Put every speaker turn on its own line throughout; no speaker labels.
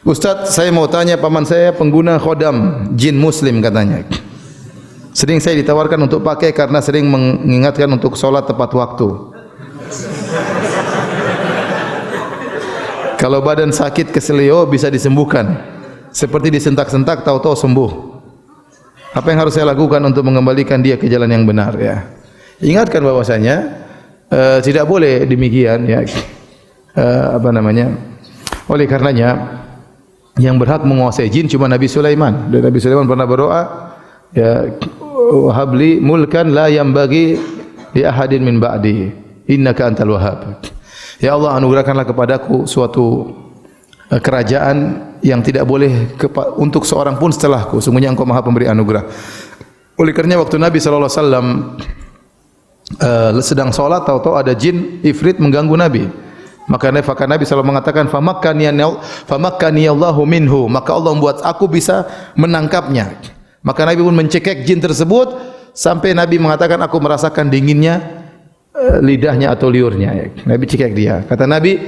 Ustaz, saya mau tanya, paman saya pengguna khodam jin muslim katanya. Sering saya ditawarkan untuk pakai karena sering mengingatkan untuk solat tepat waktu. Kalau badan sakit keselio bisa disembuhkan. Seperti disentak-sentak tahu-tahu sembuh. Apa yang harus saya lakukan untuk mengembalikan dia ke jalan yang benar ya? Ingatkan bahwasanya tidak boleh demikian ya. Oleh karenanya yang berhak menguasai jin cuma Nabi Sulaiman. Dan Nabi Sulaiman pernah berdoa, ya habli mulkan la yambagi li ahadin min ba'di innaka antal wahhab. Ya Allah, anugerahkanlah kepadaku suatu kerajaan yang tidak boleh untuk seorang pun setelahku. Sungguhnya Engkau Maha Pemberi anugerah. Oleh karenanya waktu Nabi sallallahu alaihi wasallam sedang salat, tahu-tahu ada jin ifrit mengganggu Nabi. Maka Nabi selalu mengatakan famakkani Allahu minhu, maka Allah membuat aku bisa menangkapnya. Maka Nabi pun mencekik jin tersebut sampai Nabi mengatakan aku merasakan dinginnya lidahnya atau liurnya. Nabi cekik dia. Kata Nabi,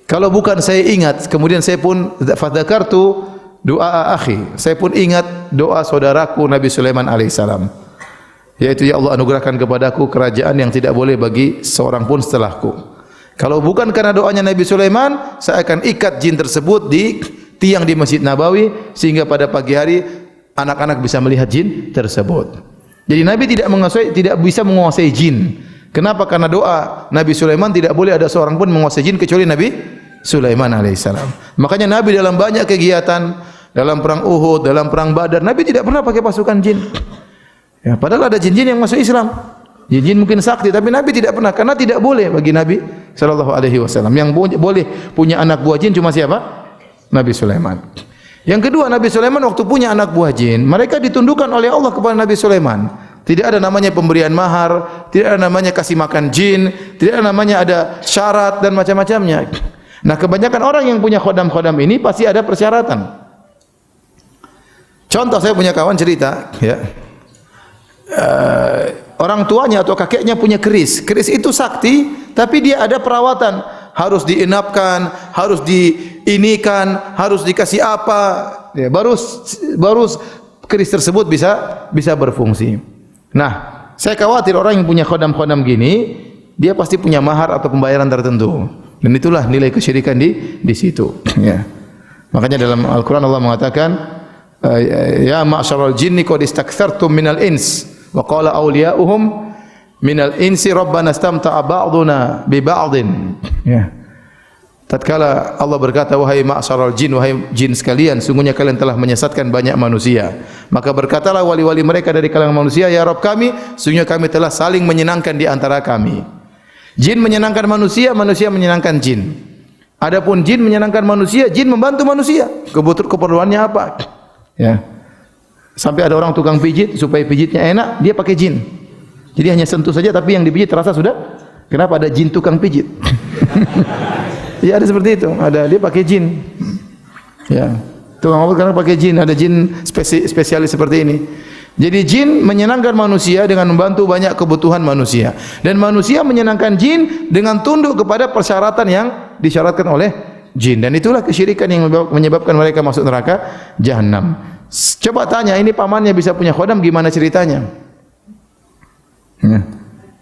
kalau bukan saya ingat, kemudian saya pun fadzakartu doa akhi, saya pun ingat doa saudaraku Nabi Sulaiman alaihissalam, yaitu ya Allah anugerahkan kepadaku kerajaan yang tidak boleh bagi seorang pun setelahku. Kalau bukan karena doanya Nabi Sulaiman, saya akan ikat jin tersebut di tiang di Masjid Nabawi sehingga pada pagi hari anak-anak bisa melihat jin tersebut. Jadi Nabi tidak bisa menguasai jin. Kenapa? Karena doa Nabi Sulaiman tidak boleh ada seorang pun menguasai jin kecuali Nabi Sulaiman alaihissalam. Makanya Nabi dalam banyak kegiatan, dalam perang Uhud, dalam perang Badar, Nabi tidak pernah pakai pasukan jin. Ya, padahal ada jin-jin yang masuk Islam. Jin mungkin sakti, tapi Nabi tidak pernah, karena tidak boleh bagi Nabi sallallahu alaihi wasallam. Yang boleh punya anak buah jin cuma siapa? Nabi Sulaiman. Yang kedua, Nabi Sulaiman waktu punya anak buah jin, mereka ditundukkan oleh Allah kepada Nabi Sulaiman. Tidak ada namanya pemberian mahar, tidak ada namanya kasih makan jin, tidak ada namanya ada syarat dan macam-macamnya. Nah, kebanyakan orang yang punya khodam-khodam ini pasti ada persyaratan. Contoh, saya punya kawan cerita, ya. Orang tuanya atau kakeknya punya keris. Keris itu sakti, tapi dia ada perawatan. Harus diinapkan, harus diinikan, harus dikasih apa, ya, baru keris tersebut bisa berfungsi. Nah, saya khawatir orang yang punya khodam-khodam gini, dia pasti punya mahar atau pembayaran tertentu. Dan itulah nilai kesyirikan di situ. Ya. Makanya dalam Al-Quran Allah mengatakan, ya ma'syaral jinni qad istaktsartum minal ins. Wa qala awliya'uhum minal insi rabbana istamta'a ba'duna bi ba'din. Ya. Tatkala Allah berkata, wahai ma'syaral jin, wahai jin sekalian, sungguhnya kalian telah menyesatkan banyak manusia. Maka berkatalah wali-wali mereka dari kalangan manusia, ya Rabb kami, sungguhnya kami telah saling menyenangkan di antara kami. Jin menyenangkan manusia, manusia menyenangkan jin. Adapun jin menyenangkan manusia, jin membantu manusia. Keperluannya apa? Ya. Sampai ada orang tukang pijit, supaya pijitnya enak, dia pakai jin. Jadi hanya sentuh saja, tapi yang dipijit terasa sudah. Kenapa? Ada jin tukang pijit. Ya, ada seperti itu. Ada, dia pakai jin. Ya, tukang obat karena pakai jin. Ada jin spesialis seperti ini. Jadi jin menyenangkan manusia dengan membantu banyak kebutuhan manusia. Dan manusia menyenangkan jin dengan tunduk kepada persyaratan yang disyaratkan oleh jin. Dan itulah kesyirikan yang menyebabkan mereka masuk neraka Jahannam. Coba tanya, ini pamannya bisa punya khodam, gimana ceritanya?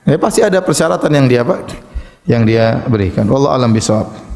Ya, pasti ada persyaratan yang dia berikan. Wallahu a'lam bishawab.